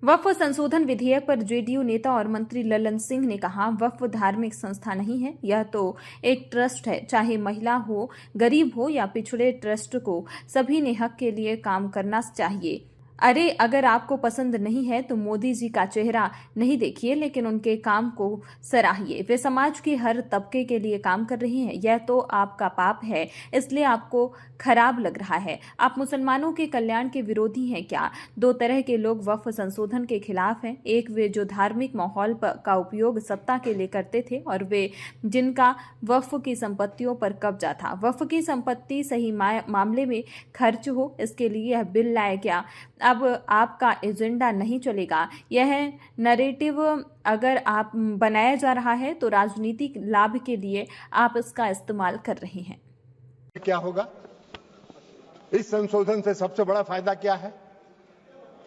वक्फ संशोधन विधेयक पर जेडीयू नेता और मंत्री ललन सिंह ने कहा, वक्फ धार्मिक संस्था नहीं है, यह तो एक ट्रस्ट है। चाहे महिला हो, गरीब हो या पिछड़े, ट्रस्ट को सभी ने हक के लिए काम करना चाहिए। अरे अगर आपको पसंद नहीं है तो मोदी जी का चेहरा नहीं देखिए, लेकिन उनके काम को सराहिए। वे समाज के हर तबके के लिए काम कर रही हैं। यह तो आपका पाप है, इसलिए आपको खराब लग रहा है। आप मुसलमानों के कल्याण के विरोधी हैं क्या? दो तरह के लोग वक्फ संशोधन के खिलाफ हैं। एक वे जो धार्मिक माहौल का उपयोग सत्ता के लिए करते थे, और वे जिनका वक्फ की संपत्तियों पर कब्जा था। वक्फ की संपत्ति सही मामले में खर्च हो, इसके लिए यह बिल लाया गया। अब आपका एजेंडा नहीं चलेगा। यह नैरेटिव अगर आप बनाया जा रहा है तो राजनीतिक लाभ के लिए आप इसका इस्तेमाल कर रहे हैं। क्या होगा इस संशोधन से? सबसे बड़ा फायदा क्या है?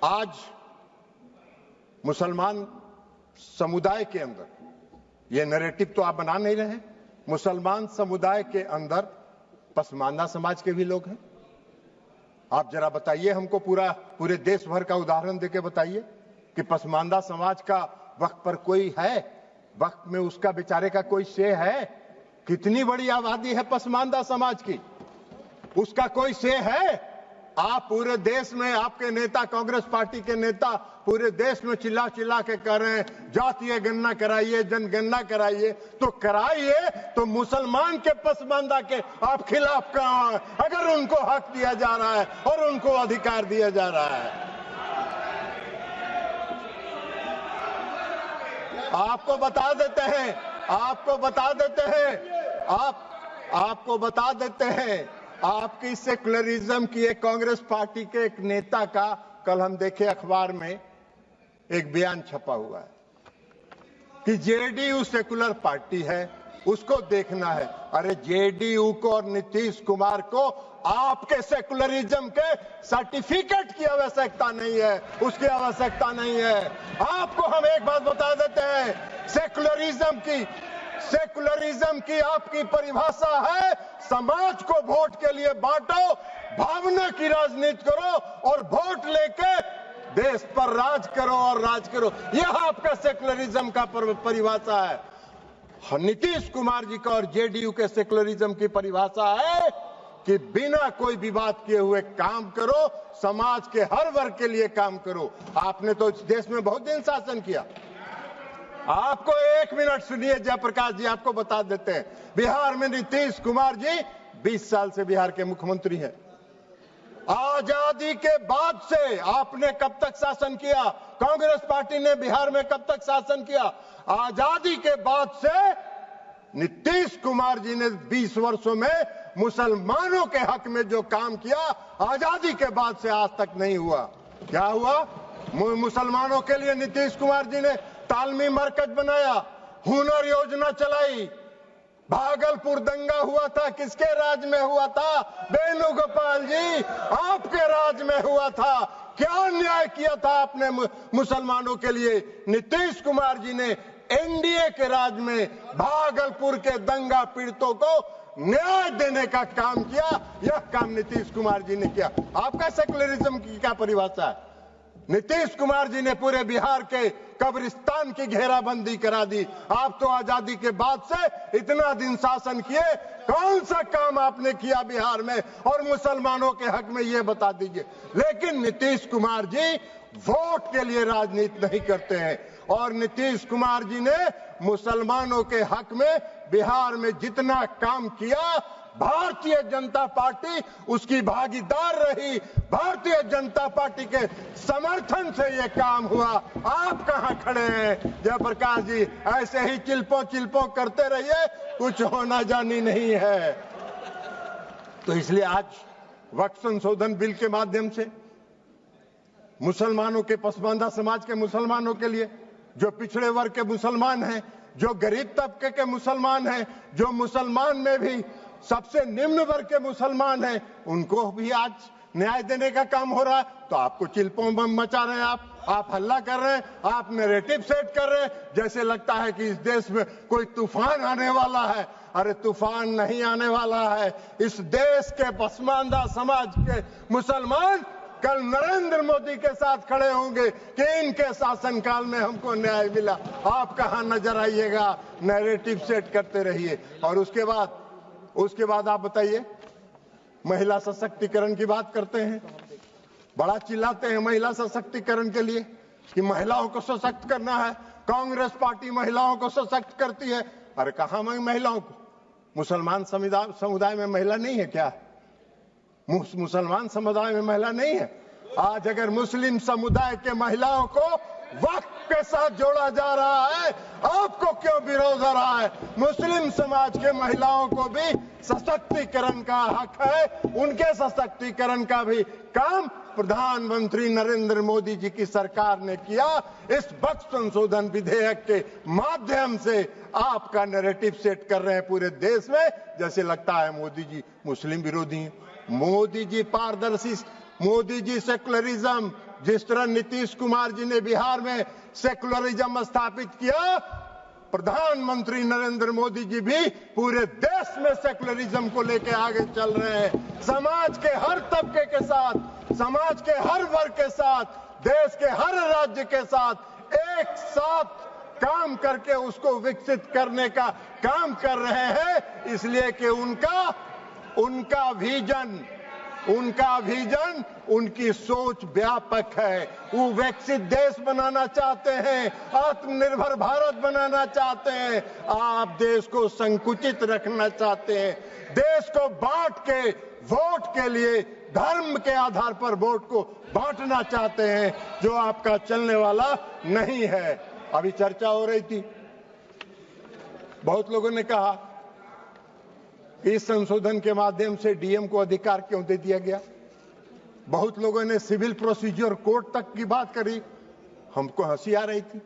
आज मुसलमान समुदाय के अंदर, यह नैरेटिव तो आप बना नहीं रहे, मुसलमान समुदाय के अंदर पसमानदा समाज के भी लोग हैं। आप जरा बताइए हमको, पूरे देश भर का उदाहरण देके बताइए कि पसमानदा समाज का वक्फ पर कोई है? वक्फ में उसका बेचारे का कोई से है? कितनी बड़ी आबादी है पसमानदा समाज की, उसका कोई से है? आप पूरे देश में, आपके नेता, कांग्रेस पार्टी के नेता पूरे देश में चिल्ला चिल्ला के कह रहे हैं जातीय गणना कराइए, जनगणना कराइए। तो कराइए, तो मुसलमान के पसमानदा के आप खिलाफ कहां हैं? अगर उनको हक दिया जा रहा है और उनको अधिकार दिया जा रहा है। आपको बता देते हैं, आपको बता देते हैं, आपकी सेकुलरिज्म की एक कांग्रेस पार्टी के एक नेता का कल हम देखे अखबार में एक बयान छपा हुआ है कि जेडीयू सेकुलर पार्टी है, उसको देखना है। अरे जेडीयू को और नीतीश कुमार को आपके सेकुलरिज्म के सर्टिफिकेट की आवश्यकता नहीं है, उसकी आवश्यकता नहीं है। आपको हम एक बात बता देते हैं, सेकुलरिज्म की आपकी परिभाषा है समाज को वोट के लिए बांटो, भावना की राजनीति करो और वोट लेके देश पर राज करो और राज करो। यह आपका सेकुलरिज्म का परिभाषा है। नीतीश कुमार जी का और जेडीयू के सेकुलरिज्म की परिभाषा है कि बिना कोई विवाद किए हुए काम करो, समाज के हर वर्ग के लिए काम करो। आपने तो इस देश में बहुत दिन शासन किया। आपको एक मिनट सुनिए जयप्रकाश जी, आपको बता देते हैं, बिहार में नीतीश कुमार जी 20 साल से बिहार के मुख्यमंत्री हैं। आजादी के बाद से आपने कब तक शासन किया? कांग्रेस पार्टी ने बिहार में कब तक शासन किया? आजादी के बाद से नीतीश कुमार जी ने 20 वर्षों में मुसलमानों के हक में जो काम किया, आजादी के बाद से आज तक नहीं हुआ। क्या हुआ? मुसलमानों के लिए नीतीश कुमार जी ने तालमी मरकज बनाया, हुनर योजना चलाई। भागलपुर दंगा हुआ था, किसके राज में हुआ था? वेणुगोपाल जी, आपके राज में हुआ था। क्या न्याय किया था आपने मुसलमानों के लिए? नीतीश कुमार जी ने एनडीए के राज में भागलपुर के दंगा पीड़ितों को न्याय देने का काम किया। यह काम नीतीश कुमार जी ने किया। आपका सेकुलरिज्म की क्या परिभाषा है? नीतीश कुमार जी ने पूरे बिहार के कब्रिस्तान की घेराबंदी करा दी। आप तो आजादी के बाद से इतना दिन शासन किए, कौन सा काम आपने किया बिहार में और मुसलमानों के हक में, ये बता दीजिए। लेकिन नीतीश कुमार जी वोट के लिए राजनीति नहीं करते हैं, और नीतीश कुमार जी ने मुसलमानों के हक में बिहार में जितना काम किया, भारतीय जनता पार्टी उसकी भागीदार रही। भारतीय जनता पार्टी के समर्थन से यह काम हुआ। आप कहां खड़े हैं जयप्रकाश जी? ऐसे ही चिल्पो करते रहिए, कुछ होना जानी नहीं है। तो इसलिए आज वक्फ संशोधन बिल के माध्यम से मुसलमानों के, पसमानदा समाज के मुसलमानों के लिए, जो पिछड़े वर्ग के मुसलमान हैं, जो गरीब तबके के मुसलमान हैं, जो मुसलमान में भी सबसे निम्न वर्ग के मुसलमान हैं, उनको भी आज न्याय देने का काम हो रहा है। तो आपको चिल्पों बम मचा रहे हैं, आप हल्ला कर रहे हैं, आप नैरेटिव सेट कर रहे हैं, जैसे लगता है कि इस देश में कोई तूफान आने वाला है। अरे तूफान नहीं आने वाला है। इस देश के पसमानदा समाज के मुसलमान कल नरेंद्र मोदी के साथ खड़े होंगे कि इनके शासनकाल में हमको न्याय मिला। आप कहां नजर आइएगा, नैरेटिव सेट करते रहिए। और उसके बाद आप बताइए, महिला सशक्तिकरण की बात करते हैं, बड़ा चिल्लाते हैं महिला सशक्तिकरण के लिए कि महिलाओं को सशक्त करना है, कांग्रेस पार्टी महिलाओं को सशक्त करती है। अरे कहां महिलाओं को? मुसलमान समुदाय में महिला नहीं है क्या? मुसलमान समुदाय में महिला नहीं है? आज अगर मुस्लिम समुदाय के महिलाओं को वक्फ के साथ जोड़ा जा रहा है, आपको क्यों विरोध हो रहा है? मुस्लिम समाज के महिलाओं को भी सशक्तिकरण का हक है, उनके सशक्तिकरण का भी काम प्रधानमंत्री नरेंद्र मोदी जी की सरकार ने किया। इस वक्फ संशोधन विधेयक के माध्यम से आपका नैरेटिव सेट कर रहे हैं पूरे देश में, जैसे लगता है मोदी जी मुस्लिम विरोधी हैं। मोदी जी पारदर्शी, मोदी जी सेकुलरिज्म, जिस तरह नीतीश कुमार जी ने बिहार में सेकुलरिज्म स्थापित किया, प्रधानमंत्री नरेंद्र मोदी जी भी पूरे देश में सेकुलरिज्म को लेकर आगे चल रहे हैं। समाज के हर तबके के साथ, समाज के हर वर्ग के साथ, देश के हर राज्य के साथ एक साथ काम करके उसको विकसित करने का काम कर रहे हैं, इसलिए कि उनका विजन, उनकी सोच व्यापक है। वो विकसित देश बनाना चाहते हैं, आत्मनिर्भर भारत बनाना चाहते हैं। आप देश को संकुचित रखना चाहते हैं, देश को बांट के वोट के लिए धर्म के आधार पर वोट को बांटना चाहते हैं, जो आपका चलने वाला नहीं है। अभी चर्चा हो रही थी, बहुत लोगों ने कहा इस संशोधन के माध्यम से डीएम को अधिकार क्यों दे दिया गया। बहुत लोगों ने सिविल प्रोसीजर कोड तक की बात करी, हमको हंसी आ रही थी।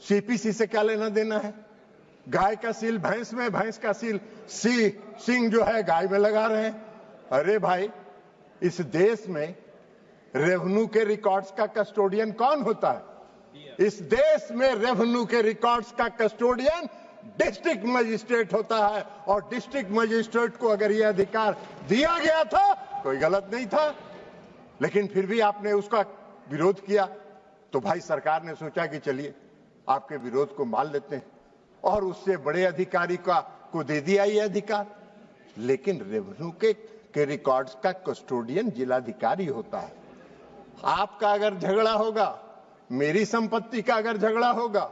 सीपीसी से क्या लेना देना है? गाय का सील भैंस में, भैंस का सील सिंह जो है गाय में लगा रहे हैं। अरे भाई, इस देश में रेवेन्यू के रिकॉर्ड्स का कस्टोडियन कौन होता है? इस देश में रेवेन्यू के रिकॉर्ड्स का कस्टोडियन डिस्ट्रिक्ट मजिस्ट्रेट होता है, और डिस्ट्रिक्ट मजिस्ट्रेट को अगर यह अधिकार दिया गया था, कोई गलत नहीं था, लेकिन फिर भी आपने उसका विरोध किया। तो भाई सरकार ने सोचा कि चलिए आपके विरोध को मान लेते हैं, और उससे बड़े अधिकारी को दे दिया ये अधिकार। लेकिन रेवेन्यू के रिकॉर्ड्स का कस्टोडियन जिलाधिकारी होता है। आपका अगर झगड़ा होगा, मेरी संपत्ति का अगर झगड़ा होगा,